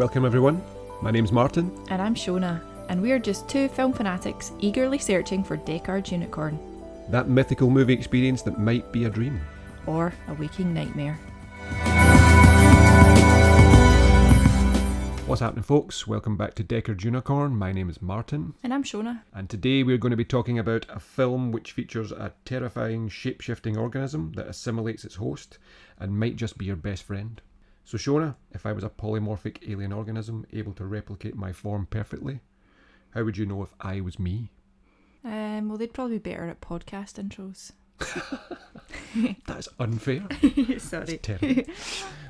Welcome everyone, my name's Martin. And I'm Shonagh, and we are just two film fanatics eagerly searching for Deckard's unicorn. That mythical movie experience that might be a dream. Or a waking nightmare. What's happening, folks? Welcome back to Deckard's Unicorn. My name is Martin. And I'm Shonagh. And today we're going to be talking about a film which features a terrifying shape-shifting organism that assimilates its host and might just be your best friend. So Shonagh, if I was a polymorphic alien organism able to replicate my form perfectly, how would you know if I was me? Well, they'd probably be better at podcast intros. That's unfair. Sorry. That's terrible.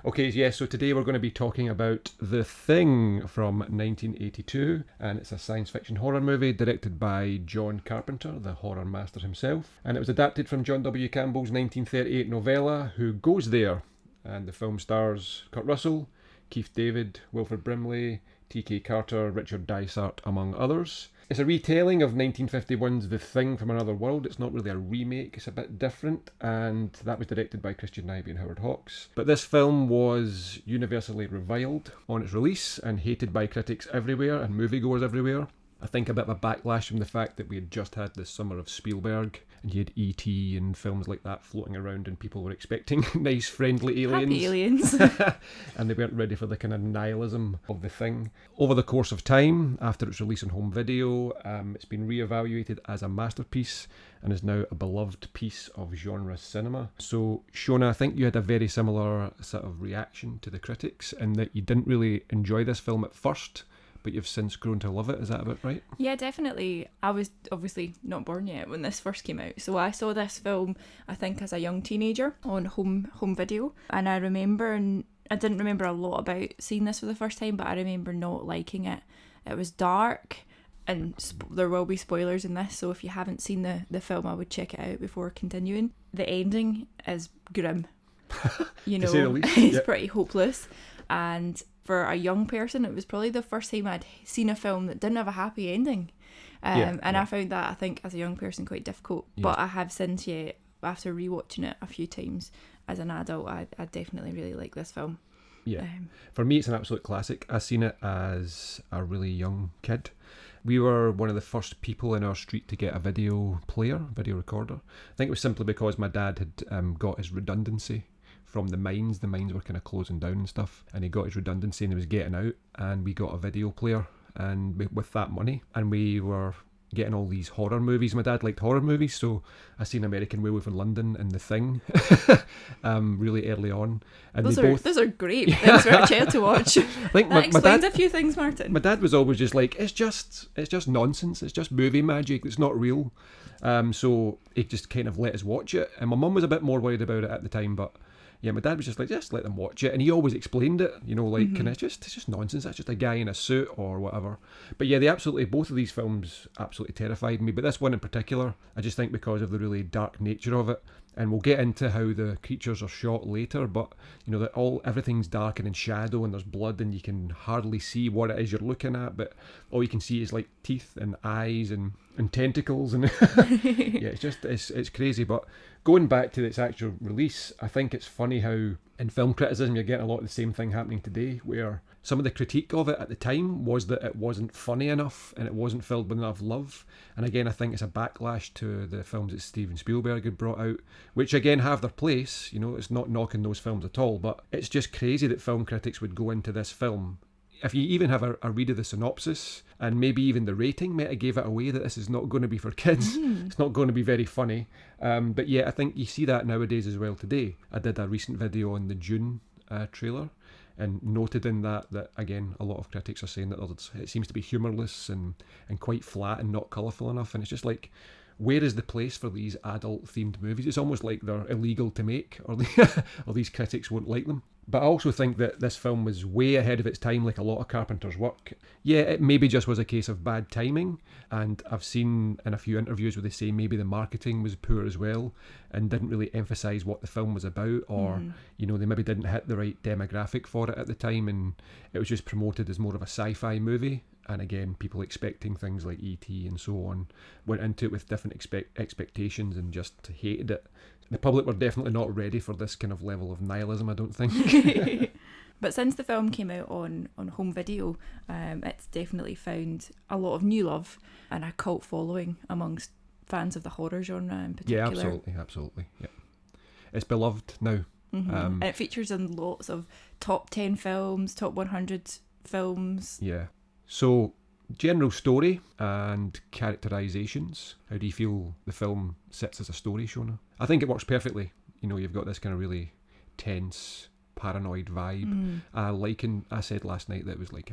Okay, yeah, so today we're going to be talking about The Thing from 1982, and it's a science fiction horror movie directed by John Carpenter, the horror master himself, and it was adapted from John W. Campbell's 1938 novella, Who Goes There? And the film stars Kurt Russell, Keith David, Wilfred Brimley, T.K. Carter, Richard Dysart, among others. It's a retelling of 1951's The Thing from Another World. It's not really a remake, it's a bit different, and that was directed by Christian Nyby and Howard Hawks. But this film was universally reviled on its release and hated by critics everywhere and moviegoers everywhere. I think a bit of a backlash from the fact that we had just had the summer of Spielberg and you had E.T. and films like that floating around and people were expecting nice friendly aliens. Happy aliens. And they weren't ready for the kind of nihilism of The Thing. Over the course of time, after its release on home video, it's been re-evaluated as a masterpiece and is now a beloved piece of genre cinema. So Shonagh, I think you had a very similar sort of reaction to the critics in that you didn't really enjoy this film at first, but you've since grown to love it. Is that about right? Yeah, definitely. I was obviously not born yet when this first came out, so I saw this film, I think, as a young teenager on home video, and I didn't remember a lot about seeing this for the first time, but I remember not liking it. It was dark, and there will be spoilers in this, so if you haven't seen the film, I would check it out before continuing. The ending is grim. You know, to say the least. It's Yep. pretty hopeless, and for a young person, it was probably the first time I'd seen a film that didn't have a happy ending. I found that, I think, as a young person, quite difficult. Yeah. But I have since, after rewatching it a few times as an adult, I definitely really like this film. Yeah. For me, it's an absolute classic. I seen it as a really young kid. We were one of the first people in our street to get a video recorder. I think it was simply because my dad had got his redundancy from the mines. The mines were kind of closing down and stuff, and he got his redundancy and he was getting out, and we got a video player, and with that money, and we were getting all these horror movies. My dad liked horror movies, so I seen American Werewolf in London and The Thing really early on, and those are great things for a child to watch. I think that explains a few things, Martin. My dad was always just like, it's just nonsense, it's just movie magic, it's not real. So he just kind of let us watch it, and my mum was a bit more worried about it at the time, but yeah, my dad was just like, just let them watch it. And he always explained it, you know, like, it's just nonsense. That's just a guy in a suit or whatever. But yeah, both of these films absolutely terrified me. But this one in particular, I just think because of the really dark nature of it. And we'll get into how the creatures are shot later, but you know that everything's dark and in shadow, and there's blood, and you can hardly see what it is you're looking at. But all you can see is like teeth and eyes and tentacles, and yeah, it's crazy. But going back to its actual release, I think it's funny how in film criticism you're getting a lot of the same thing happening today, where some of the critique of it at the time was that it wasn't funny enough and it wasn't filled with enough love. And again, I think it's a backlash to the films that Steven Spielberg had brought out, which again have their place. You know, it's not knocking those films at all, but it's just crazy that film critics would go into this film. If you even have a read of the synopsis and maybe even the rating, might have gave it away that this is not going to be for kids. It's not going to be very funny. But yeah, I think you see that nowadays as well today. I did a recent video on the Dune trailer, and noted in that again, a lot of critics are saying that it seems to be humourless and quite flat and not colourful enough. And it's just like, where is the place for these adult-themed movies? It's almost like they're illegal to make, or these critics won't like them. But I also think that this film was way ahead of its time, like a lot of Carpenter's work. Yeah, it maybe just was a case of bad timing, and I've seen in a few interviews where they say maybe the marketing was poor as well, and didn't really emphasise what the film was about, or you know, they maybe didn't hit the right demographic for it at the time, and it was just promoted as more of a sci-fi movie. And again, people expecting things like E.T. and so on went into it with different expectations and just hated it. The public were definitely not ready for this kind of level of nihilism, I don't think. But since the film came out on home video, it's definitely found a lot of new love and a cult following amongst fans of the horror genre in particular. Yeah, absolutely. Yeah. It's beloved now. And it features in lots of top 10 films, top 100 films. Yeah. So, general story and characterizations. How do you feel the film sits as a story, Shonagh? I think it works perfectly. You know, you've got this kind of really tense, paranoid vibe. I said last night that it was like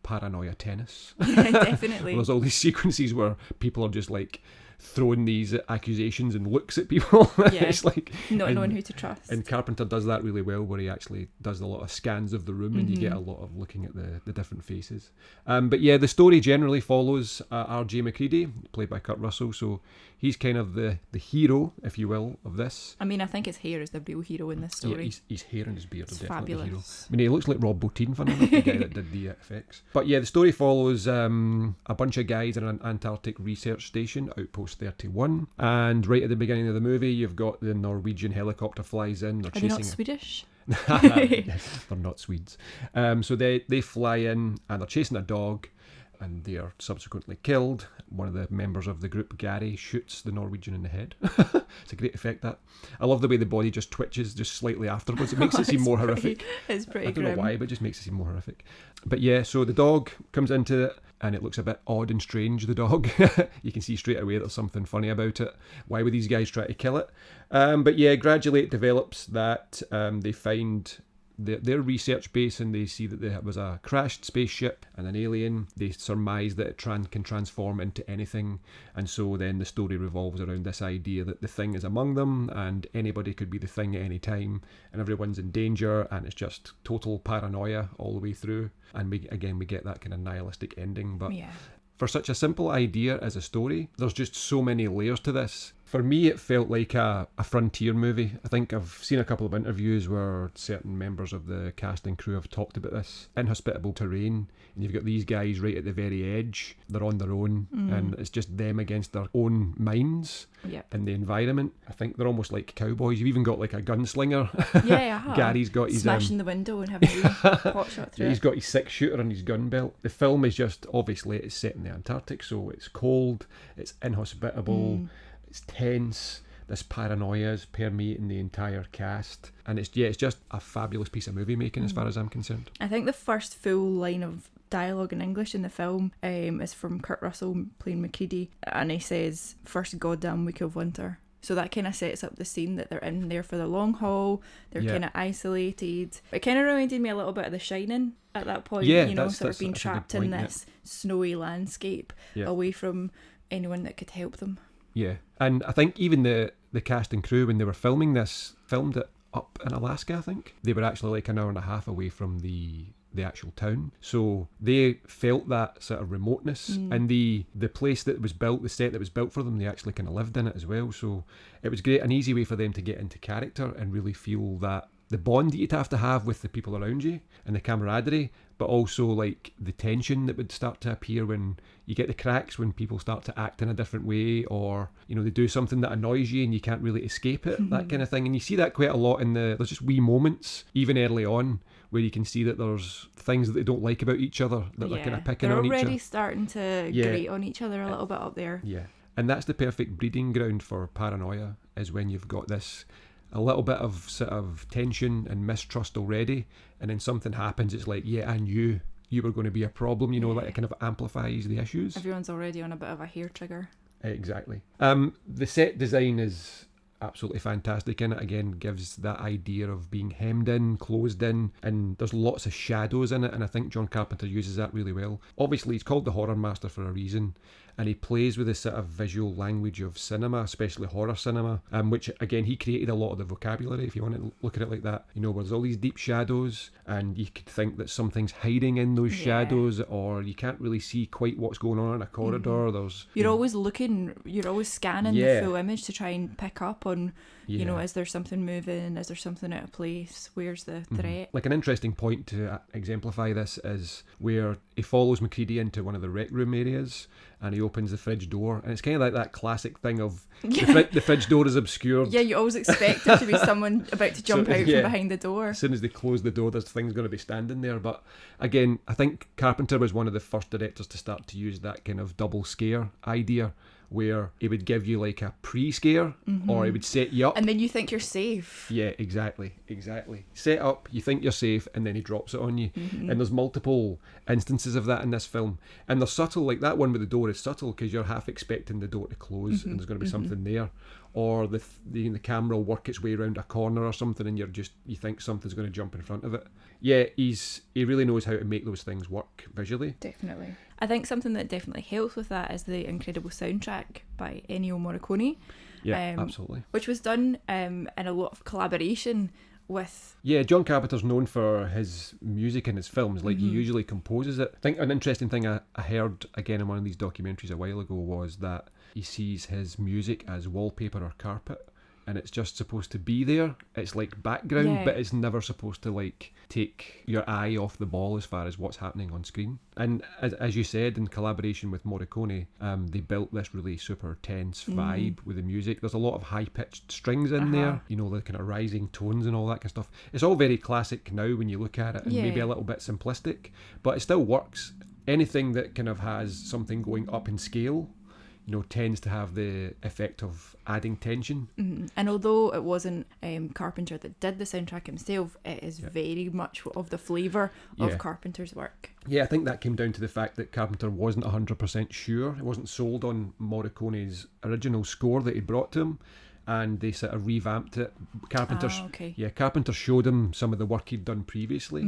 paranoia tennis. Yeah, definitely. There's all these sequences where people are just like throwing these accusations and looks at people. Yeah, it's like not knowing who to trust. And Carpenter does that really well, where he actually does a lot of scans of the room and you get a lot of looking at the different faces. But yeah, the story generally follows R.J. McCready, played by Kurt Russell, so he's kind of the hero, if you will, of this. I mean, I think his hair is the real hero in this story. Yeah, his hair and his beard are definitely fabulous. the hero. I mean, he looks like Rob Bottin, funny enough, the guy that did the effects. But yeah, the story follows a bunch of guys in an Antarctic research station, Outpost 31, and right at the beginning of the movie, you've got the Norwegian helicopter flies in. Are they not Swedish? Yes, they're not Swedes. So they fly in and they're chasing a dog, and they are subsequently killed. One of the members of the group, Gary, shoots the Norwegian in the head. It's a great effect, that. I love the way the body just twitches just slightly afterwards. It makes it seem more horrific. It's pretty I don't grim. know why, but it just makes it seem more horrific. But yeah, so the dog comes into it, and it looks a bit odd and strange, the dog. You can see straight away there's something funny about it. Why would these guys try to kill it? But yeah, gradually it develops that they find their research base, and they see that there was a crashed spaceship and an alien. They surmise that it can transform into anything, and so then the story revolves around this idea that the thing is among them and anybody could be the thing at any time, and everyone's in danger, and it's just total paranoia all the way through. And we get that kind of nihilistic ending. But Yeah. for such a simple idea as a story, there's just so many layers to this. For me, it felt like a frontier movie. I think I've seen a couple of interviews where certain members of the cast and crew have talked about this inhospitable terrain, and you've got these guys right at the very edge. They're on their own, and it's just them against their own minds in the environment. I think they're almost like cowboys. You've even got like a gunslinger. Yeah, Gary's got his smashing the window and having a pot shot through. He's got his 6-shooter and his gun belt. The film is just, obviously, it's set in the Antarctic, so it's cold, it's inhospitable, it's tense. This paranoia is permeating the entire cast, and it's just a fabulous piece of movie making as far as I'm concerned. I think the first full line of dialogue in English in the film is from Kurt Russell playing McCready, and he says, "First goddamn week of winter." So that kind of sets up the scene that they're in there for the long haul. They're kind of isolated. It kind of reminded me a little bit of The Shining at that point, sort of being trapped in this snowy landscape away from anyone that could help them. Yeah, and I think even the cast and crew, when they were filming this, filmed it up in Alaska, I think. They were actually like an hour and a half away from the actual town. So they felt that sort of remoteness, and the place that was built, the set that was built for them, they actually kind of lived in it as well. So it was great, an easy way for them to get into character and really feel that the bond that you'd have to have with the people around you and the camaraderie, but also like the tension that would start to appear when you get the cracks, when people start to act in a different way, or they do something that annoys you and you can't really escape it, that kind of thing. And you see that quite a lot there's just wee moments even early on where you can see that there's things that they don't like about each other, that they're kind of picking on each other. They're already starting to grate on each other a little bit up there. Yeah, and that's the perfect breeding ground for paranoia, is when you've got this a little bit of sort of tension and mistrust already, and then something happens, it's like, I knew you were going to be a problem, like it kind of amplifies the issues. Everyone's already on a bit of a hair trigger. Exactly. The set design is absolutely fantastic, and it again gives that idea of being hemmed in, closed in, and there's lots of shadows in it, and I think John Carpenter uses that really well. Obviously, he's called the horror master for a reason, and he plays with the sort of visual language of cinema, especially horror cinema, which again, he created a lot of the vocabulary, if you want to look at it like that, where there's all these deep shadows, and you could think that something's hiding in those shadows, or you can't really see quite what's going on in a corridor. You're always looking, you're always scanning the full image to try and pick up on on, you know, is there something moving? Is there something out of place? Where's the threat? Like an interesting point to exemplify this is where he follows McCready into one of the rec room areas and he opens the fridge door, and it's kind of like that classic thing of the fridge door is obscured. Yeah, you always expect there to be someone about to jump out from behind the door. As soon as they close the door, there's things going to be standing there. But again, I think Carpenter was one of the first directors to start to use that kind of double scare idea, where he would give you like a pre-scare, or he would set you up. And then you think you're safe. Yeah, exactly. Set up, you think you're safe, and then he drops it on you. And there's multiple instances of that in this film. And they're subtle, like that one with the door is subtle because you're half expecting the door to close and there's going to be something there. Or the camera will work its way around a corner or something and you think something's going to jump in front of it. Yeah, he really knows how to make those things work visually. Definitely. I think something that definitely helps with that is the incredible soundtrack by Ennio Morricone. Yeah, absolutely. Which was done in a lot of collaboration with... Yeah, John Carpenter's known for his music in his films. Like, he usually composes it. I think an interesting thing I heard, again, in one of these documentaries a while ago was that he sees his music as wallpaper or carpet, and it's just supposed to be there. It's like background, but it's never supposed to like take your eye off the ball as far as what's happening on screen. And as you said, in collaboration with Morricone, they built this really super tense vibe with the music. There's a lot of high-pitched strings in there, you know, the kind of rising tones and all that kind of stuff. It's all very classic now when you look at it, and maybe a little bit simplistic, but it still works. Anything that kind of has something going up in scale, you know, tends to have the effect of adding tension. And although it wasn't Carpenter that did the soundtrack himself, it is very much of the flavour of Carpenter's work. Yeah, I think that came down to the fact that Carpenter wasn't 100% sure. It wasn't sold on Morricone's original score that he brought to him, and they sort of revamped it. Carpenter showed him some of the work he'd done previously,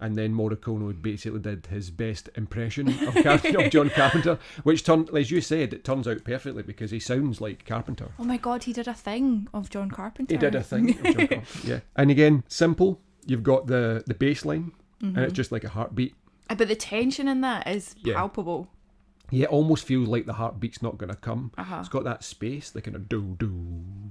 and then Morricone basically did his best impression of John Carpenter, which turned, as you said, it turns out perfectly because he sounds like Carpenter. Oh my God, he did a thing of John Carpenter. He did a thing of John Carpenter, yeah. And again, simple. You've got the bass line, and it's just like a heartbeat. But the tension in that is palpable. Yeah, it almost feels like the heartbeat's not going to come. It's got that space, the kind of do-do.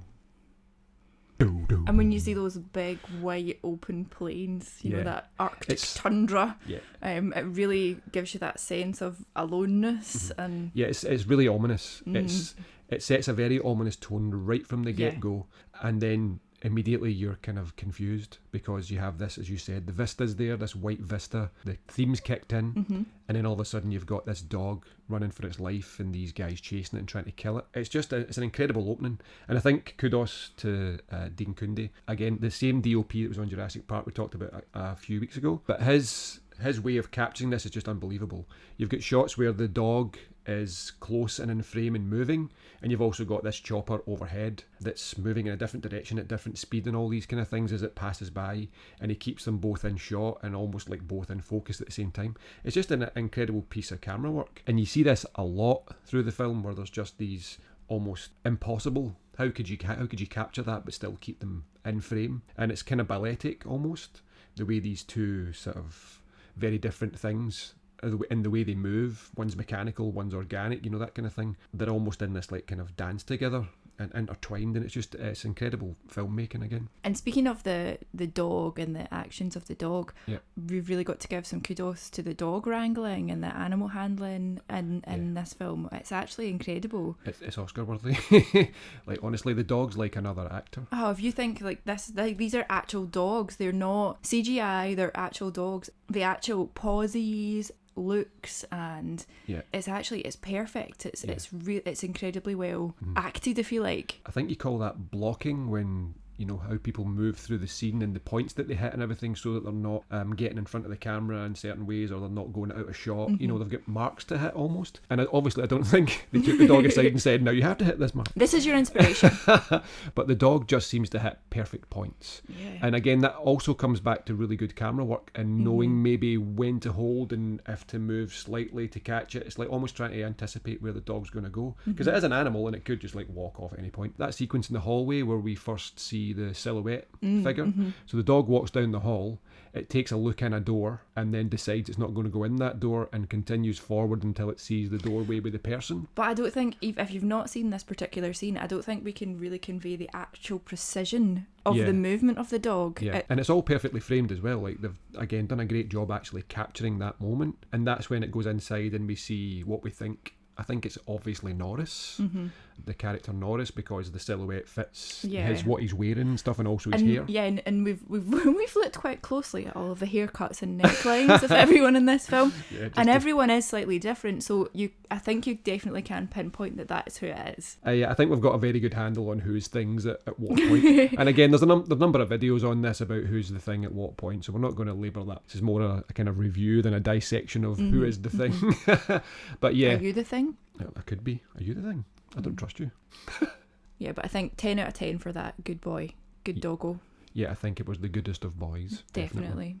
And when you see those big white open plains, you know, that Arctic tundra, it really gives you that sense of aloneness. And yeah, it's really ominous. It sets a very ominous tone right from the get-go, and then immediately you're kind of confused because you have this, as you said, the vista's there, this white vista, the theme's kicked in, and then all of a sudden you've got this dog running for its life and these guys chasing it and trying to kill it. It's just it's an incredible opening, and I think kudos to Dean Cundey. Again, the same DOP that was on Jurassic Park we talked about a few weeks ago, but his way of capturing this is just unbelievable. You've got shots where the dog is close and in frame and moving, and you've also got this chopper overhead that's moving in a different direction at different speed and all these kind of things as it passes by, and he keeps them both in shot and almost like both in focus at the same time. It's just an incredible piece of camera work, and you see this a lot through the film where there's just these almost impossible, how could you capture that but still keep them in frame, and it's kind of balletic almost, the way these two sort of very different things in the way they move, one's mechanical, one's organic, you know, that kind of thing. They're almost in this like kind of dance together and intertwined, and it's incredible filmmaking again. And speaking of the dog and the actions of the dog, we've really got to give some kudos to the dog wrangling and the animal handling in this film. It's actually incredible. It's Oscar worthy. Like, honestly, the dog's like another actor. Oh, if you think like this, these are actual dogs. They're not CGI. They're actual dogs. The actual pauses, looks, and it's perfect. It's incredibly well acted, I feel like. I think you call that blocking, when you know how people move through the scene and the points that they hit and everything, so that they're not getting in front of the camera in certain ways, or they're not going out of shot. You know, they've got marks to hit almost. And obviously I don't think they took the dog aside and said, now you have to hit this mark. This is your inspiration. But the dog just seems to hit perfect points. And again, that also comes back to really good camera work and knowing maybe when to hold and if to move slightly to catch it. It's like almost trying to anticipate where the dog's going to go, because it is an animal and it could just like walk off at any point. That sequence in the hallway where we first see see the silhouette figure. So the dog walks down the hall, it takes a look in a door and then decides it's not going to go in that door and continues forward until it sees the doorway with the person. But I don't think, if you've not seen this particular scene, I don't think we can really convey the actual precision of the movement of the dog. Yeah, and it's all perfectly framed as well. Like, they've, again, done a great job actually capturing that moment. And that's when it goes inside and we see what we think. I think it's obviously Norris, the character Norris, because the silhouette fits what he's wearing and stuff, and also his hair. Yeah, and we've looked quite closely at all of the haircuts and necklines of everyone in this film, and everyone is slightly different. So I think you definitely can pinpoint that that's who it is. I think we've got a very good handle on whose things at what point. And again, there's a number of videos on this about who's the thing at what point, so we're not going to labour that. This is more a kind of review than a dissection of who is the thing. But yeah. Are you the thing? I could be. Are you the thing? I don't trust you. Yeah, but I think 10 out of 10 for that. Good boy. Good doggo. Yeah, I think it was the goodest of boys. Definitely.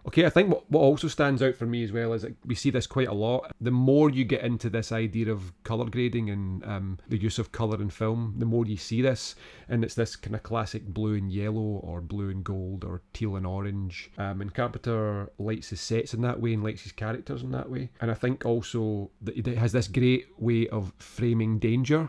Okay, I think what also stands out for me as well is that we see this quite a lot. The more you get into this idea of colour grading and the use of colour in film, the more you see this. And it's this kind of classic blue and yellow or blue and gold or teal and orange. And Carpenter likes his sets in that way and likes his characters in that way. And I think also that he has this great way of framing danger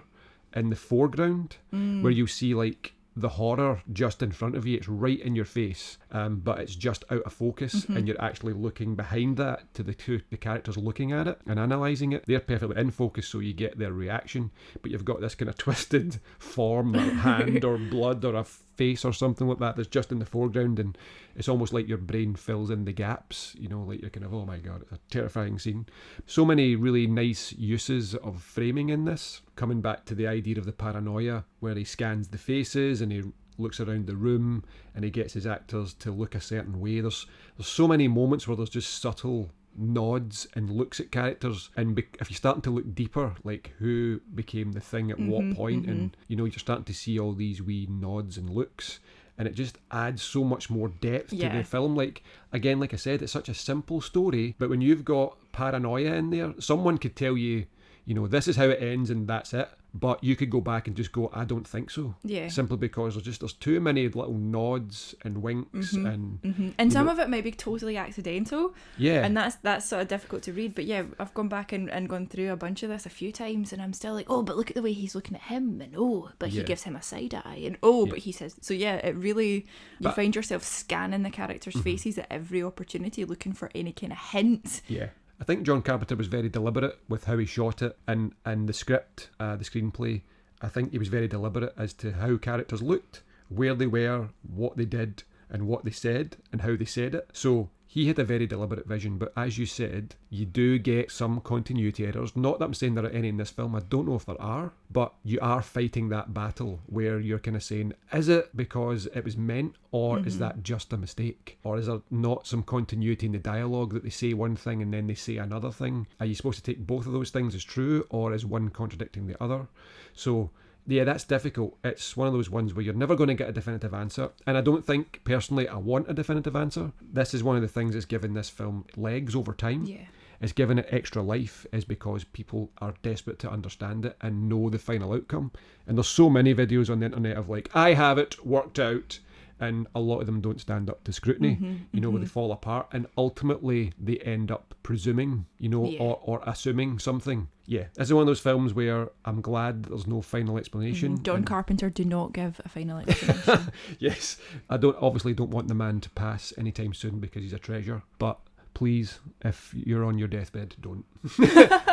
in the foreground where you see like the horror just in front of you. It's right in your face, but it's just out of focus, and you're actually looking behind that to the characters looking at it and analysing it. They're perfectly in focus, so you get their reaction, but you've got this kind of twisted form, or hand or blood or a face or something like that that's just in the foreground, and it's almost like your brain fills in the gaps, you know, like you're kind of, oh my god, it's a terrifying scene. So many really nice uses of framing in this, coming back to the idea of the paranoia where he scans the faces and he looks around the room and he gets his actors to look a certain way. There's so many moments where there's just subtle nods and looks at characters, and if you're starting to look deeper, like who became the thing at what point, and you know, you're starting to see all these wee nods and looks, and it just adds so much more depth to the film. Like, again, like I said, it's such a simple story, but when you've got paranoia in there, someone could tell you, you know, this is how it ends and that's it. But you could go back and just go, I don't think so. Yeah. Simply because there's too many little nods and winks and some of it might be totally accidental. Yeah. And that's sort of difficult to read. But yeah, I've gone back and gone through a bunch of this a few times, and I'm still like, oh, but look at the way he's looking at him, and but he gives him a side eye, and but he says so. Yeah, it really, you find yourself scanning the characters' faces at every opportunity, looking for any kind of hints. Yeah. I think John Carpenter was very deliberate with how he shot it, and the script, the screenplay. I think he was very deliberate as to how characters looked, where they were, what they did, and what they said, and how they said it. So he had a very deliberate vision, but as you said, you do get some continuity errors. Not that I'm saying there are any in this film, I don't know if there are, but you are fighting that battle where you're kind of saying, is it because it was meant, or is that just a mistake? Or is there not some continuity in the dialogue that they say one thing and then they say another thing? Are you supposed to take both of those things as true, or is one contradicting the other? So yeah, that's difficult. It's one of those ones where you're never going to get a definitive answer. And I don't think, personally, I want a definitive answer. This is one of the things that's given this film legs over time. Yeah. It's given it extra life, is because people are desperate to understand it and know the final outcome. And there's so many videos on the internet of like, I have it worked out. And a lot of them don't stand up to scrutiny, where they fall apart. And ultimately, they end up presuming, or assuming something. Yeah, this is one of those films where I'm glad there's no final explanation. John Carpenter, do not give a final explanation. Yes, I obviously don't want the man to pass anytime soon because he's a treasure. But please, if you're on your deathbed, don't.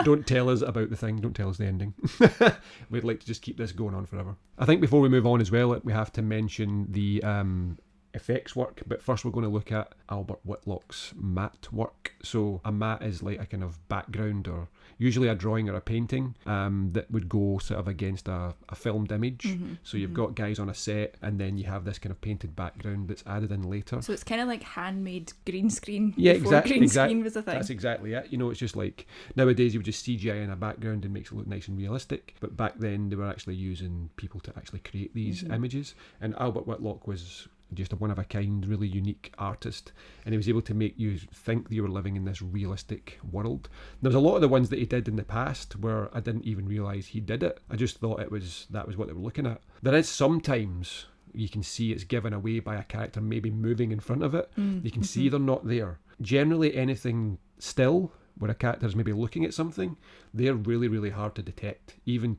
Don't tell us about the thing. Don't tell us the ending. We'd like to just keep this going on forever. I think before we move on as well, we have to mention the effects work, but first we're going to look at Albert Whitlock's matte work. So a matte is like a kind of background, or usually a drawing or a painting that would go sort of against a filmed image. So you've got guys on a set, and then you have this kind of painted background that's added in later. So it's kind of like handmade green screen. Yeah, before green screen was a thing. That's exactly it. It's just like nowadays you would just CGI in a background and makes it look nice and realistic, but back then they were actually using people to actually create these images. And Albert Whitlock was just a one-of-a-kind, really unique artist, and he was able to make you think that you were living in this realistic world. There was a lot of the ones that he did in the past where I didn't even realise he did it. I just thought that was what they were looking at. There is sometimes, you can see it's given away by a character maybe moving in front of it. You can see they're not there. Generally, anything still where a character is maybe looking at something, they're really, really hard to detect, even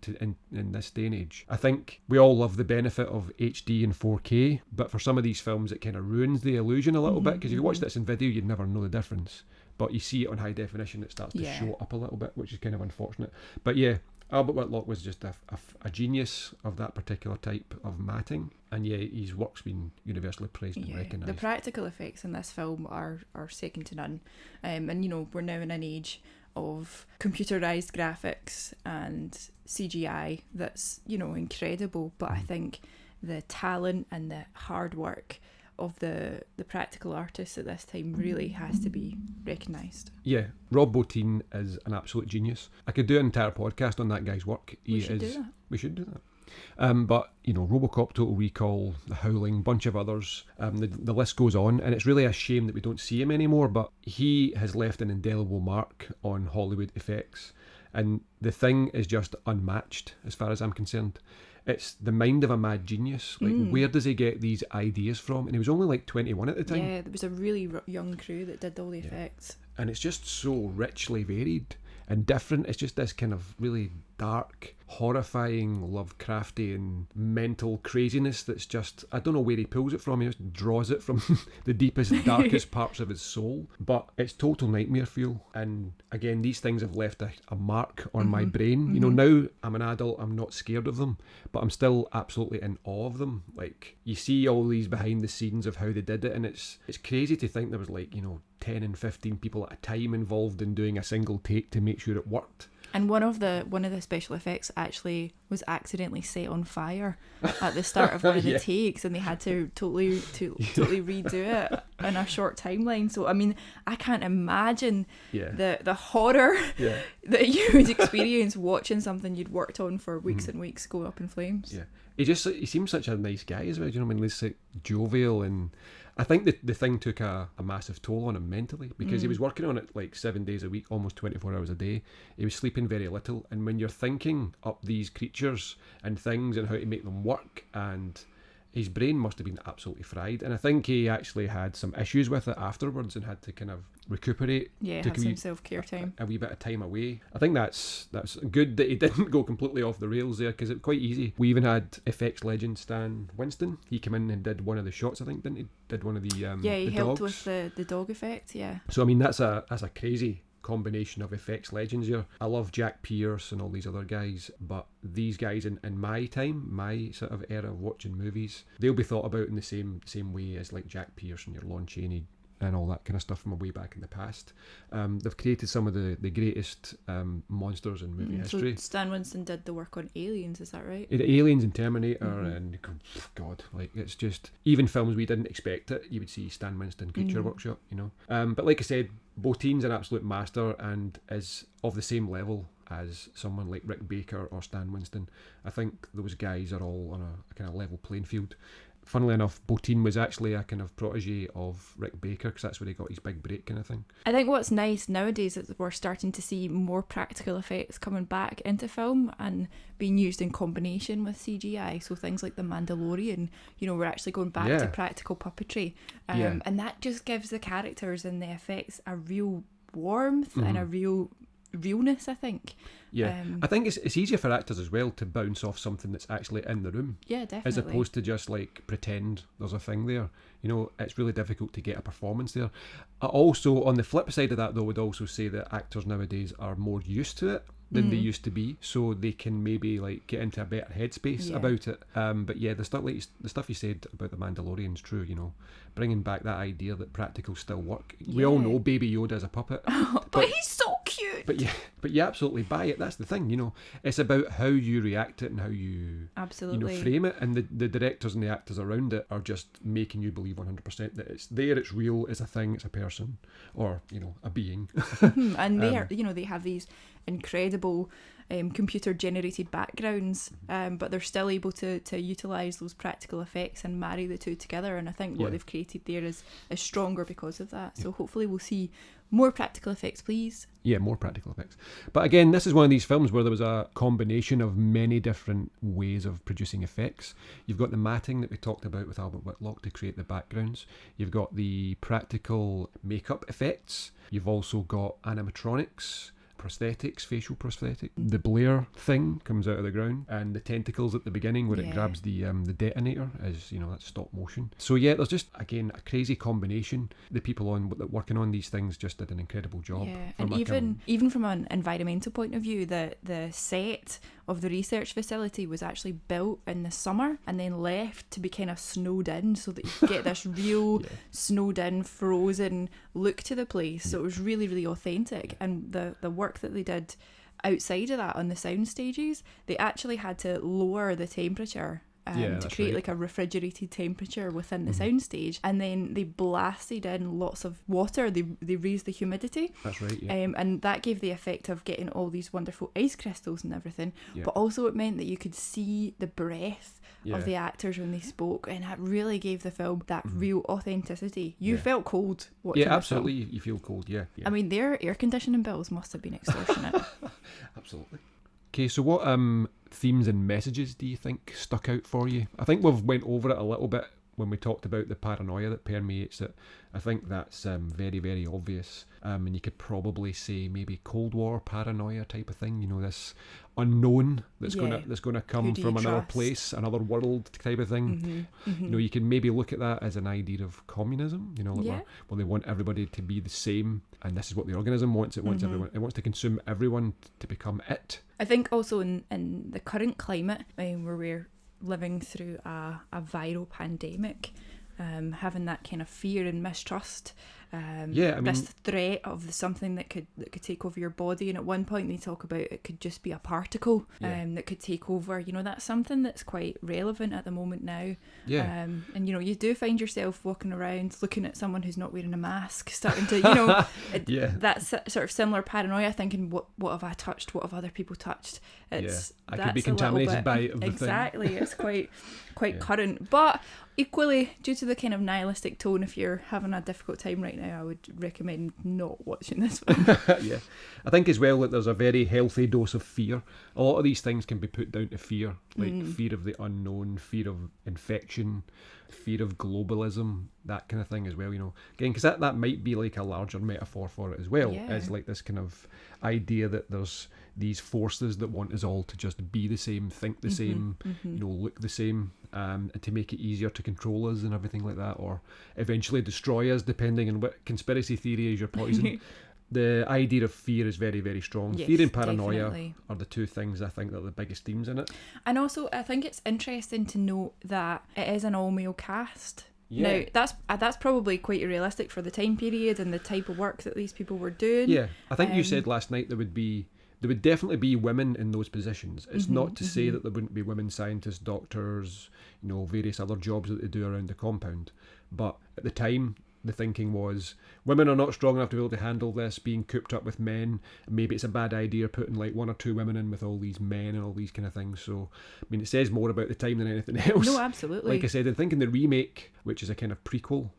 in this day and age. I think we all love the benefit of HD and 4K, but for some of these films it kind of ruins the illusion a little bit, because if you watch this in video you'd never know the difference, but you see it on high definition, it starts to show up a little bit, which is kind of unfortunate. But yeah, Albert Whitlock was just a genius of that particular type of matting, and yeah, his work's been universally praised and recognised. The practical effects in this film are second to none, and you know, we're now in an age of computerised graphics and CGI that's, you know, incredible, but I think the talent and the hard work of the practical artists at this time really has to be recognised. Yeah, Rob Bottin is an absolute genius. I could do an entire podcast on that guy's work. We should do that. But, you know, RoboCop, Total Recall, The Howling, bunch of others, the list goes on, and it's really a shame that we don't see him anymore, but he has left an indelible mark on Hollywood effects, and the thing is just unmatched as far as I'm concerned. It's the mind of a mad genius. Like, where does he get these ideas from? And he was only like 21 at the time. Yeah, there was a really young crew that did all the effects. And it's just so richly varied and different. It's just this kind of really dark, horrifying, Lovecraftian, mental craziness that's just, I don't know where he pulls it from. He just draws it from the deepest, darkest parts of his soul. But it's total nightmare fuel. And again, these things have left a mark on my brain. You know, now I'm an adult, I'm not scared of them, but I'm still absolutely in awe of them. Like, you see all these behind the scenes of how they did it, and it's crazy to think there was, like, you know, 10 and 15 people at a time involved in doing a single take to make sure it worked. And one of the special effects actually was accidentally set on fire at the start of one of the takes, and they had to totally redo it in a short timeline. So I mean, I can't imagine the horror that you would experience watching something you'd worked on for weeks and weeks go up in flames. Yeah, he seems such a nice guy as well. Do you know what I mean? He's like jovial, and I think the thing took a massive toll on him mentally, because he was working on it like 7 days a week, almost 24 hours a day. He was sleeping very little, and when you're thinking up these creatures and things and how to make them work, and his brain must have been absolutely fried. And I think he actually had some issues with it afterwards and had to kind of recuperate. Yeah, have some self-care time. A wee bit of time away. I think that's good that he didn't go completely off the rails there, because it's quite easy. We even had effects legend Stan Winston. He came in and did one of the shots, I think, didn't he? Did one of the he helped dogs with the dog effect. Yeah. So I mean, that's a crazy combination of effects legends here. I love Jack Pierce and all these other guys, but these guys in my time, my sort of era of watching movies, they'll be thought about in the same way as like Jack Pierce and your Lon Chaney and all that kind of stuff from way back in the past. They've created some of the greatest monsters in movie history. So Stan Winston did the work on Aliens, is that right? Aliens and Terminator and God, like, it's just, even films we didn't expect it, you would see Stan Winston Creature Workshop, you know. But like I said, Bottin's an absolute master and is of the same level as someone like Rick Baker or Stan Winston. I think those guys are all on a kind of level playing field. Funnily enough, Bottin was actually a kind of protege of Rick Baker, because that's where he got his big break kind of thing. I think what's nice nowadays is that we're starting to see more practical effects coming back into film and being used in combination with CGI. So things like The Mandalorian, you know, we're actually going back to practical puppetry. And that just gives the characters and the effects a real warmth and a real realness, I think. I think it's easier for actors as well to bounce off something that's actually in the room. Yeah, definitely. As opposed to just like pretend there's a thing there. You know, it's really difficult to get a performance there. I also, on the flip side of that though, would also say that actors nowadays are more used to it than they used to be, so they can maybe like get into a better headspace about it. But yeah, the stuff you said about The Mandalorian's true, you know, bringing back that idea that practicals still work. We all know Baby Yoda is a puppet, but he's so cute. But you absolutely buy it. That's the thing, you know. It's about how you react it and how you frame it, and the directors and the actors around it are just making you believe 100% that it's there, it's real, it's a thing, it's a person, or, you know, a being. And they are, you know, they have these incredible computer generated backgrounds, but they're still able to utilise those practical effects and marry the two together, and I think what they've created there is stronger because of that. So hopefully we'll see more practical effects, please. Yeah, more practical effects. But again, this is one of these films where there was a combination of many different ways of producing effects. You've got the matting that we talked about with Albert Whitlock to create the backgrounds. You've got the practical makeup effects. You've also got animatronics, prosthetics, facial prosthetic. The Blair thing comes out of the ground, and the tentacles at the beginning where it grabs the detonator is, that's stop motion. So yeah, there's just, again, a crazy combination. The people working on these things just did an incredible job. Yeah, and even from an environmental point of view, the set of the research facility was actually built in the summer and then left to be kind of snowed in, so that you get this real snowed in, frozen look to the place. So it was really, really authentic. And the work that they did outside of that on the sound stages, they actually had to lower the temperature to create like a refrigerated temperature within the soundstage, and then they blasted in lots of water. They raised the humidity. That's right. Yeah. And that gave the effect of getting all these wonderful ice crystals and everything. But also it meant that you could see the breath of the actors when they spoke, and that really gave the film that real authenticity. You felt cold watching the absolutely. film. You feel cold. Yeah. I mean, their air conditioning bills must have been extortionate. Absolutely. Okay, so what themes and messages do you think stuck out for you? I think we've went over it a little bit when we talked about the paranoia that permeates it. I think that's very, very obvious. And you could probably say maybe Cold War paranoia type of thing. This unknown that's gonna come from another place, another world type of thing. You can maybe look at that as an idea of communism. Where they want everybody to be the same, and this is what the organism wants. It wants everyone. It wants to consume everyone to become it. I think also in the current climate, where we're living through a viral pandemic, having that kind of fear and mistrust, this threat of something that could take over your body. And at one point they talk about it could just be a particle that could take over. That's something that's quite relevant at the moment now. And you do find yourself walking around looking at someone who's not wearing a mask, starting to that sort of similar paranoia, thinking what have I touched, what have other people touched. I could be contaminated by the exactly thing. It's quite current, but equally, due to the kind of nihilistic tone, if you're having a difficult time right now, I would recommend not watching this film. I think as well that there's a very healthy dose of fear. A lot of these things can be put down to fear, like fear of the unknown, fear of infection, fear of globalism, that kind of thing as well. Again, because that might be like a larger metaphor for it as well, as like this kind of idea that there's these forces that want us all to just be the same, think the same, look the same, and to make it easier to control us and everything like that, or eventually destroy us, depending on what conspiracy theory is your poison. The idea of fear is very, very strong. Yes, fear and paranoia definitely are the two things I think that are the biggest themes in it. And also, I think it's interesting to note that it is an all-male cast. Now, that's probably quite realistic for the time period and the type of work that these people were doing. Yeah, I think you said last night there would definitely be women in those positions. It's not to say that there wouldn't be women scientists, doctors, various other jobs that they do around the compound. But at the time, the thinking was women are not strong enough to be able to handle this, being cooped up with men. Maybe it's a bad idea putting like one or two women in with all these men and all these kind of things. So, it says more about the time than anything else. No, absolutely. Like I said, I think in the remake, which is a kind of prequel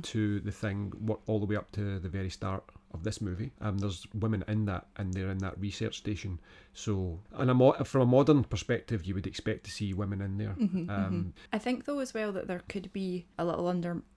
to the thing, all the way up to the very start of this movie, there's women in that, and they're in that research station. So, and from a modern perspective, you would expect to see women in there. I think though as well that there could be a little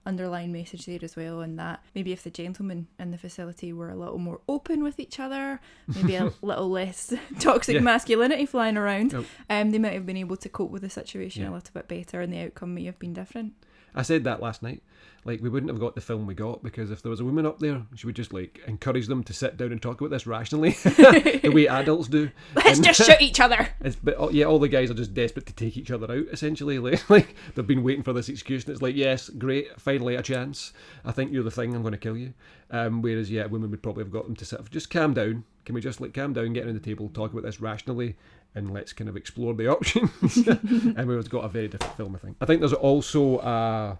underlying message there as well, in that maybe if the gentlemen in the facility were a little more open with each other, maybe a little less toxic masculinity flying around, they might have been able to cope with the situation a little bit better, and the outcome may have been different. I said that last night. Like, we wouldn't have got the film we got, because if there was a woman up there, she would just like encourage them to sit down and talk about this rationally, the way adults do. Let's just shoot each other. But all the guys are just desperate to take each other out, essentially. Like they've been waiting for this excuse, and it's like, yes, great, finally a chance. I think you're the thing. I'm going to kill you. Whereas, women would probably have got them to sit. Just calm down. Can we just calm down, get around the table, talk about this rationally, and let's kind of explore the options. And we've got a very different film, I think. I think there's also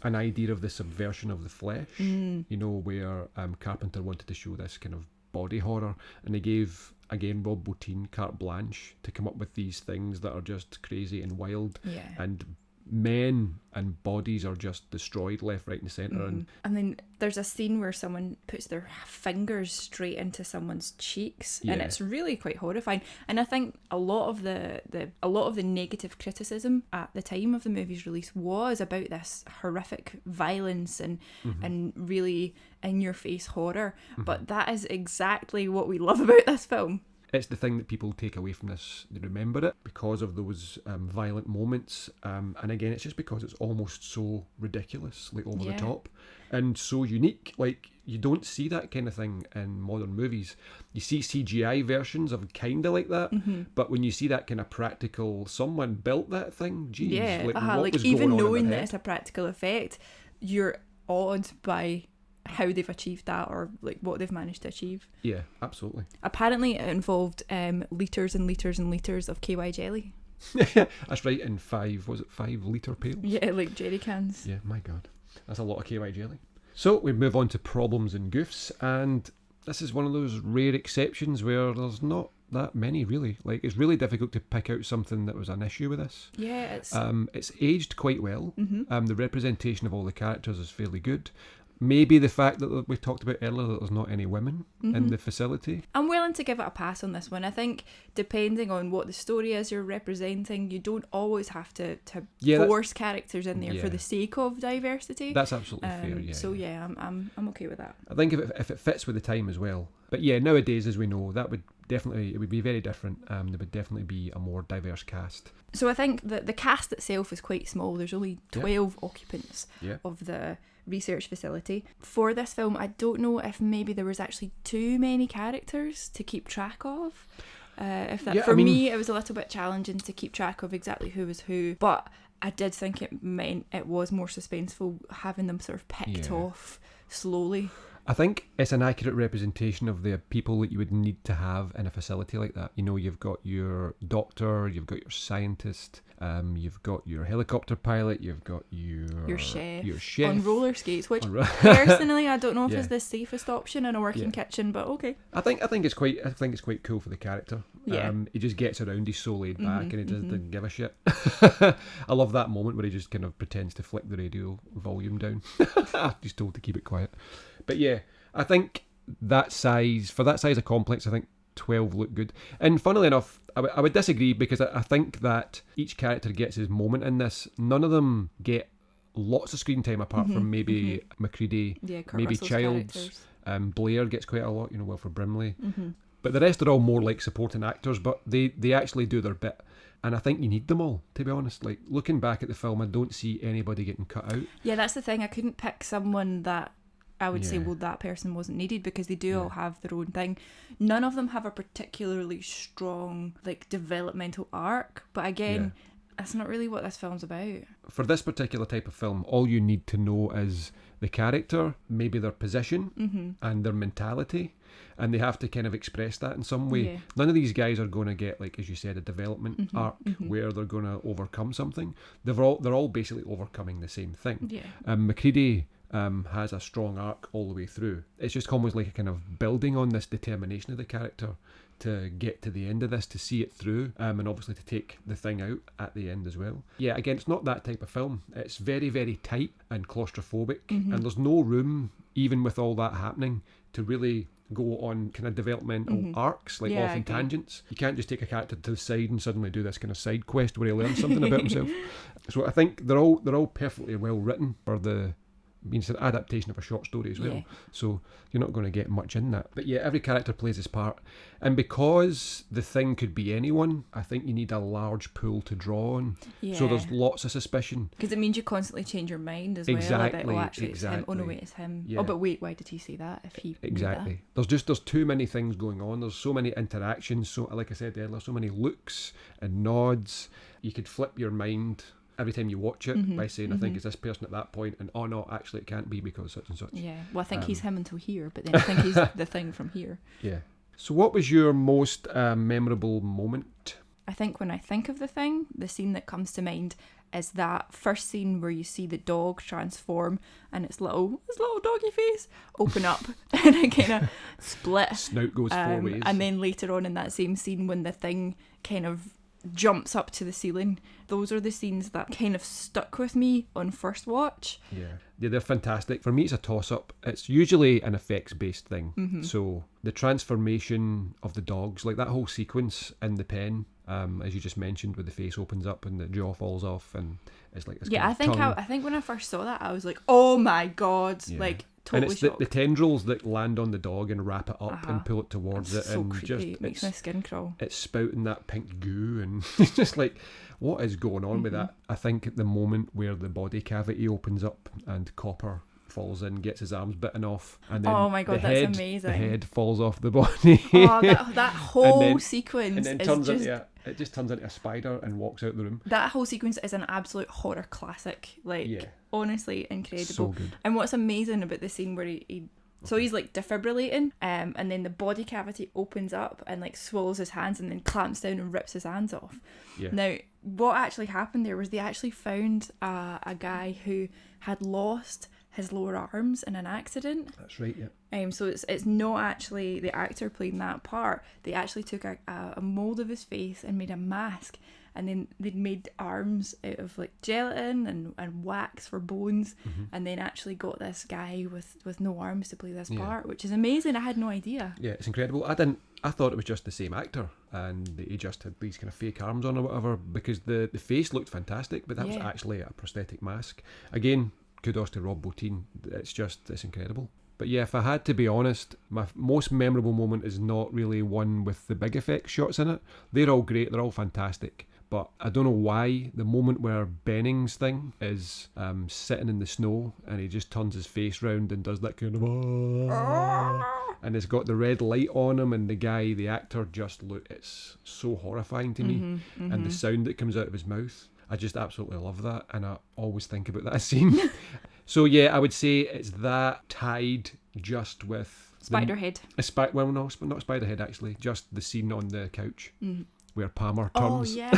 an idea of the subversion of the flesh, where Carpenter wanted to show this kind of body horror, and he gave again, Rob Bottin, carte blanche to come up with these things that are just crazy and wild. Yeah. And men and bodies are just destroyed left, right and centre. And then there's a scene where someone puts their fingers straight into someone's cheeks, and it's really quite horrifying. And I think a lot of the negative criticism at the time of the movie's release was about this horrific violence and really in your face horror. But that is exactly what we love about this film. It's the thing that people take away from this. They remember it because of those violent moments. And again, it's just because it's almost so ridiculous, like over the top, and so unique. Like, you don't see that kind of thing in modern movies. You see CGI versions of kind of like that, but when you see that kind of practical, someone built that thing, geez. Like even knowing that it's a practical effect, you're awed by how they've achieved that, or like what they've managed to achieve. Yeah, absolutely. Apparently it involved litres and litres and litres of KY jelly. That's right, in 5 litre pails? Yeah, like jerry cans. Yeah, my God. That's a lot of KY jelly. So we move on to problems and goofs, and this is one of those rare exceptions where there's not that many really. Like, it's really difficult to pick out something that was an issue with this. Yeah, it's aged quite well. The representation of all the characters is fairly good. Maybe the fact that we talked about earlier, that there's not any women in the facility. I'm willing to give it a pass on this one. I think depending on what the story is you're representing, you don't always have to force characters in there for the sake of diversity. That's absolutely fair. Yeah. So I'm okay with that. I think if it fits with the time as well. But yeah, nowadays, as we know, it would be very different. There would definitely be a more diverse cast. So I think that the cast itself is quite small. There's only 12 occupants of the research facility. For this film, I don't know if maybe there was actually too many characters to keep track of. Me, it was a little bit challenging to keep track of exactly who was who, but I did think it meant it was more suspenseful having them sort of picked off slowly. I think it's an accurate representation of the people that you would need to have in a facility like that. You know, you've got your doctor, you've got your scientist, you've got your helicopter pilot, you've got your chef on roller skates, which personally I don't know if is the safest option in a working kitchen, but okay. I think it's quite cool for the character. Yeah. He just gets around, he's so laid back, and he doesn't give a shit. I love that moment where he just kind of pretends to flick the radio volume down. He's told to keep it quiet. But yeah, I think for that size of complex, I think 12 look good. And funnily enough, I would disagree, because I think that each character gets his moment in this. None of them get lots of screen time apart from maybe McCready, maybe Russell's Childs. Blair gets quite a lot, Wilford Brimley. But the rest are all more like supporting actors, but they actually do their bit. And I think you need them all, to be honest. Like, looking back at the film, I don't see anybody getting cut out. Yeah, that's the thing. I couldn't pick someone that I would say, well, that person wasn't needed, because they do all have their own thing. None of them have a particularly strong, like, developmental arc. But again, that's not really what this film's about. For this particular type of film, all you need to know is the character, maybe their position and their mentality. And they have to kind of express that in some way. Yeah. None of these guys are going to get, like, as you said, a development arc where they're going to overcome something. They're all basically overcoming the same thing. Yeah. McCready has a strong arc all the way through. It's just almost like a kind of building on this determination of the character to get to the end of this, to see it through, and obviously to take the thing out at the end as well. Yeah, again, it's not that type of film. It's very, very tight and claustrophobic, and there's no room, even with all that happening, to really go on kind of developmental arcs, like off in tangents. You can't just take a character to the side and suddenly do this kind of side quest where he learns something about himself. So I think they're all perfectly well written for the means an adaptation of a short story as well. Yeah. So you're not going to get much in that. But yeah, every character plays his part. And because the thing could be anyone, I think you need a large pool to draw on. Yeah. So there's lots of suspicion. Because it means you constantly change your mind as well. About, actually it's him. Oh no, wait, it's him. Yeah. Oh, but wait, why did he say that? If he exactly. There's too many things going on. There's so many interactions. So like I said earlier, so many looks and nods. You could flip your mind every time you watch it by saying, I think it's this person at that point, and oh no, actually it can't be because such and such. Yeah, well I think he's him until here, but then I think he's the thing from here. Yeah. So what was your most memorable moment? I think when I think of the thing, the scene that comes to mind is that first scene where you see the dog transform and its little doggy face open up and it kind of split. Snout goes 4 ways. And then later on in that same scene when the thing kind of jumps up to the ceiling, those are the scenes that kind of stuck with me on first watch. Yeah, they're fantastic. For me, it's a toss-up. It's usually an effects-based thing. So the transformation of the dogs, like that whole sequence in the pen, as you just mentioned, where the face opens up and the jaw falls off, and it's like this I tongue. think when I first saw that, I was like, oh my god, like totally and it's shocked. the tendrils that land on the dog and wrap it up and pull it towards It's it, so and creepy. just It makes my skin crawl. It's spouting that pink goo, and it's just like, what is going on with that? I think at the moment where the body cavity opens up and Copper falls in, gets his arms bitten off, and then oh my god, that's amazing. The head falls off the body. Oh, that whole sequence and then is turns just... it just turns into a spider and walks out the room. That whole sequence is an absolute horror classic. Honestly, incredible. So good. And what's amazing about the scene where he's like defibrillating, and then the body cavity opens up and like swallows his hands and then clamps down and rips his hands off. Yeah. Now, what actually happened there was they actually found a guy who had lost his lower arms in an accident. That's right, yeah. So it's not actually the actor playing that part. They actually took a mould of his face and made a mask, and then they'd made arms out of like gelatin and wax for bones, and then actually got this guy with no arms to play this part, which is amazing. I had no idea. Yeah, it's incredible. I thought it was just the same actor, and he just had these kind of fake arms on or whatever, because the face looked fantastic, but that was actually a prosthetic mask. Again, kudos to Rob Bottin. It's incredible. But yeah, if I had to be honest, my most memorable moment is not really one with the big effects shots in it. They're all great, they're all fantastic. But I don't know why the moment where Benning's thing is sitting in the snow and he just turns his face round and does that kind of and it's got the red light on him, and the actor just it's so horrifying to me. And the sound that comes out of his mouth, I just absolutely love that, and I always think about that scene. So yeah, I would say it's that tied just with Spiderhead. Well, no, not Spiderhead actually. Just the scene on the couch where Palmer turns. Oh yeah,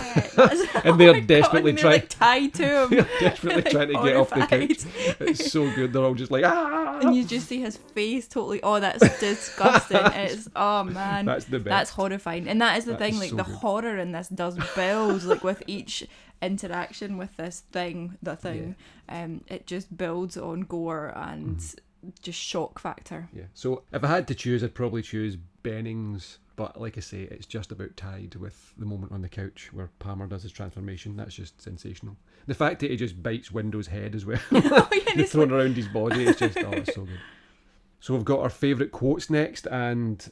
and they're desperately trying. Like, tied to him. They're desperately trying to get off the horrified. couch. It's so good. They're all just like and you just see his face totally. Oh, that's disgusting. It's man, that's the best. That's horrifying. And that is the thing. Like so the good. horror in this does build. Like with each interaction with this thing, it just builds on gore and just shock factor. Yeah. So if I had to choose, I'd probably choose Benning's. But like I say, it's just about tied with the moment on the couch where Palmer does his transformation. That's just sensational. The fact that he just bites Window's head as well, and thrown around his body, it's just, it's so good. So we've got our favourite quotes next, and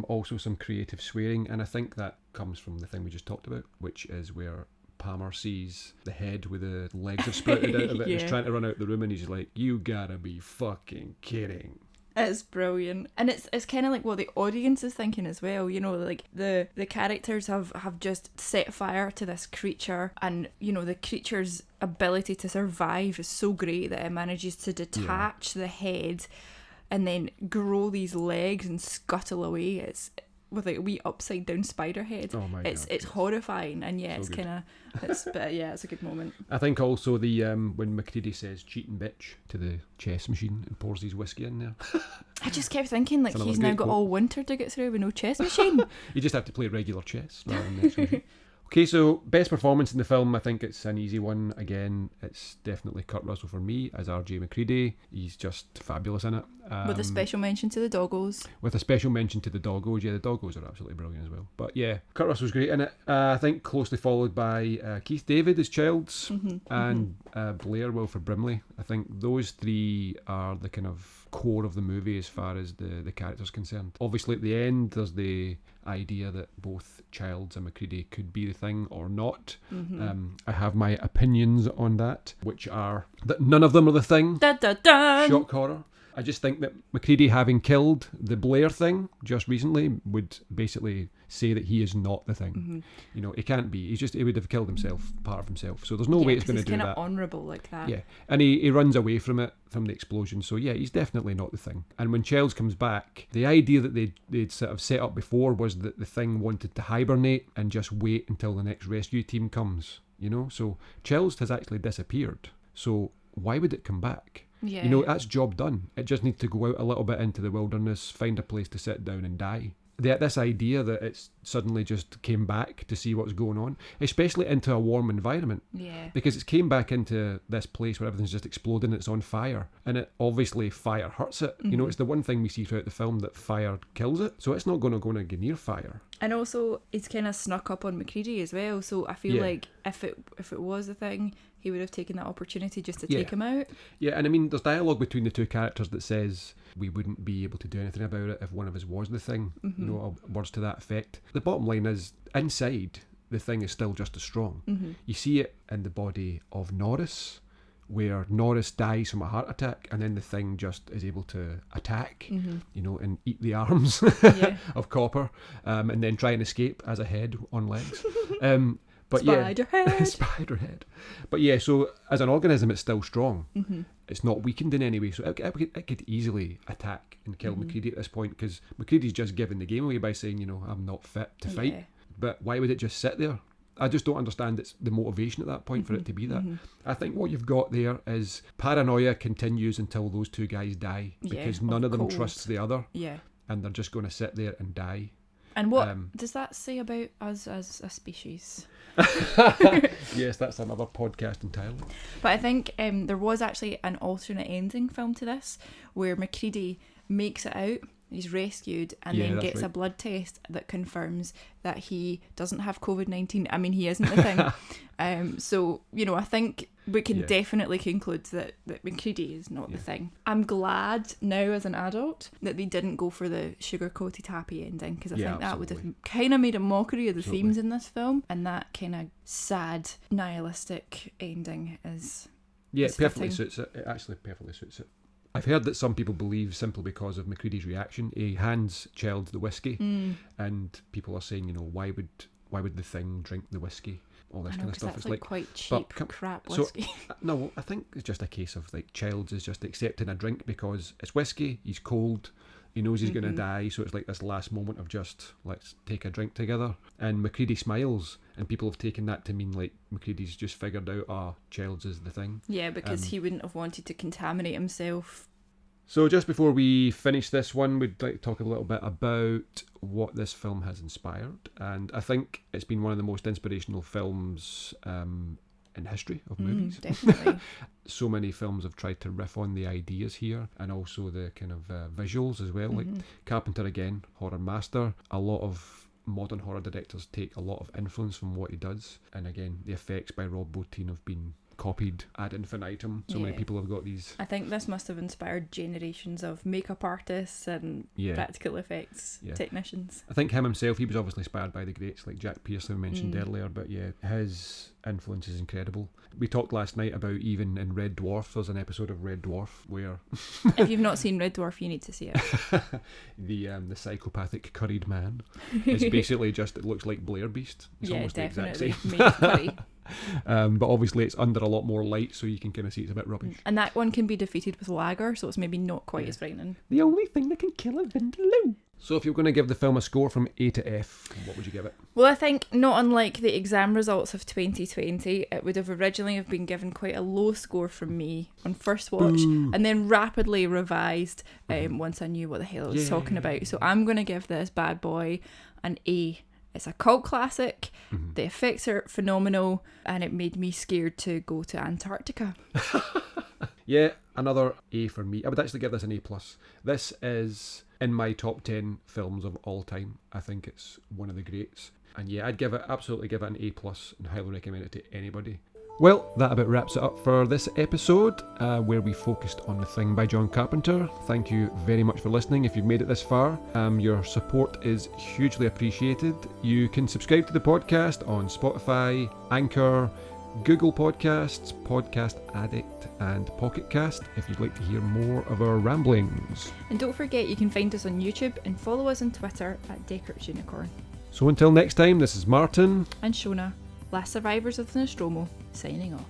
also some creative swearing, and I think that comes from the thing we just talked about, which is where Palmer sees the head with the legs have sprouted out of it, and he's trying to run out the room, and he's like, "You gotta be fucking kidding." It's brilliant, and it's kind of like what the audience is thinking as well. You know, like the characters have just set fire to this creature, and you know the creature's ability to survive is so great that it manages to detach the head and then grow these legs and scuttle away. It's with like a wee upside down spider head. Oh my god! It's horrifying, and So it's kind of it's a good moment. I think also the when McCready says "cheating bitch" to the chess machine and pours his whiskey in there. I just kept thinking like he's now got quote. all winter to get through with no chess machine. You just have to play regular chess rather than the machine. Okay, so best performance in the film, I think it's an easy one. Again, it's definitely Kurt Russell for me as R.J. McCready. He's just fabulous in it. With a special mention to the doggos. With a special mention to the doggos. Yeah, the doggos are absolutely brilliant as well. But yeah, Kurt Russell's great in it. I think closely followed by Keith David as Childs and Blair Wilford Brimley. I think those three are the kind of core of the movie as far as the character's concerned. Obviously at the end there's the idea that both Childs and McCready could be the thing or not. I have my opinions on that, which are that none of them are the thing. Dun, dun, dun. Shock horror. I just think that Macready, having killed the Blair thing just recently, would basically say that he is not the thing. You know, he can't be. He would have killed himself, part of himself. So there's no way it's going to do that. He's kind of honourable like that. Yeah, and he runs away from it, from the explosion. So yeah, he's definitely not the thing. And when Childs comes back, the idea that they'd sort of set up before was that the thing wanted to hibernate and just wait until the next rescue team comes. You know, so Childs has actually disappeared. So why would it come back? Yeah. You know, that's job done. It just needs to go out a little bit into the wilderness, find a place to sit down and die. This idea that it's suddenly just came back to see what's going on, especially into a warm environment. Yeah. Because it's came back into this place where everything's just exploding, it's on fire. And it obviously, fire hurts it. You know, it's the one thing we see throughout the film that fire kills it. So it's not going to go and get near fire. And also, it's kind of snuck up on Macready as well. So I feel like if it was a thing, he would have taken that opportunity just to take him out. Yeah, and I mean, there's dialogue between the two characters that says we wouldn't be able to do anything about it if one of us was the thing. You know, words to that effect. The bottom line is, inside, the thing is still just as strong. You see it in the body of Norris, where Norris dies from a heart attack, and then the thing just is able to attack, you know, and eat the arms of Copper, and then try and escape as a head on legs. But Spiderhead. Spiderhead. But yeah, so as an organism, it's still strong. It's not weakened in any way, so it could easily attack and kill Macready at this point, because Macready's just giving the game away by saying, you know, I'm not fit to fight. Yeah. But why would it just sit there? I just don't understand the motivation at that point for it to be that. I think what you've got there is paranoia continues until those two guys die, because none of them trusts the other. Yeah. And they're just going to sit there and die. And what does that say about us as a species? Yes, that's another podcast entirely. But I think there was actually an alternate ending film to this, where Macready makes it out, he's rescued, and then gets a blood test that confirms that he doesn't have COVID-19. I mean, he isn't the thing. So, you know, I think we can definitely conclude that Macready is not the thing. I'm glad now as an adult that they didn't go for the sugar-coated happy ending, because I think that would have kind of made a mockery of the themes in this film, and that kind of sad, nihilistic ending is perfectly suits it. It actually perfectly suits it. I've heard that some people believe, simply because of Macready's reaction, he hands Childs the whiskey, and people are saying, you know, why would the thing drink the whiskey? All this kind of stuff. It's like quite cheap crap whiskey. So, no, I think it's just a case of like Childs is just accepting a drink because it's whiskey. He's cold. He knows he's going to die, so it's like this last moment of just, let's take a drink together. And Macready smiles, and people have taken that to mean like Macready's just figured out, Childs is the thing. Yeah, because he wouldn't have wanted to contaminate himself. So just before we finish this one, we'd like to talk a little bit about what this film has inspired. And I think it's been one of the most inspirational films in history of movies. Definitely. So many films have tried to riff on the ideas here, and also the kind of visuals as well. Like Carpenter, again, horror master. A lot of modern horror directors take a lot of influence from what he does. And again, the effects by Rob Bottin have been copied ad infinitum. So many people have got these. I think this must have inspired generations of makeup artists and practical effects technicians. I think him himself, he was obviously inspired by the greats like Jack Pierce, we mentioned earlier, but his influence is incredible. We talked last night about, even in Red Dwarf, there's an episode of Red Dwarf where if you've not seen Red Dwarf, you need to see it. the psychopathic curried man is basically just, it looks like Blair Beast. It's almost definitely the exact same. made of curry. But obviously it's under a lot more light, so you can kind of see it's a bit rubbish. And that one can be defeated with lager, so it's maybe not quite as frightening. The only thing that can kill a vindaloo. So if you're going to give the film a score from A to F, what would you give it? Well, I think not unlike the exam results of 2020, it would have originally have been given quite a low score from me on first watch, and then rapidly revised once I knew what the hell I was talking about. So I'm going to give this bad boy an A. It's a cult classic, the effects are phenomenal, and it made me scared to go to Antarctica. Yeah, another A for me. I would actually give this an A+. This is in my top 10 films of all time. I think it's one of the greats. And yeah, I'd absolutely give it an A+, and highly recommend it to anybody. Well, that about wraps it up for this episode, where we focused on The Thing by John Carpenter. Thank you very much for listening. If you've made it this far, your support is hugely appreciated. You can subscribe to the podcast on Spotify, Anchor, Google Podcasts, Podcast Addict, and Pocket Cast if you'd like to hear more of our ramblings. And don't forget you can find us on YouTube and follow us on Twitter at Deckard's Unicorn. So until next time, this is Martin And Shonagh, last survivors of the Nostromo, signing off.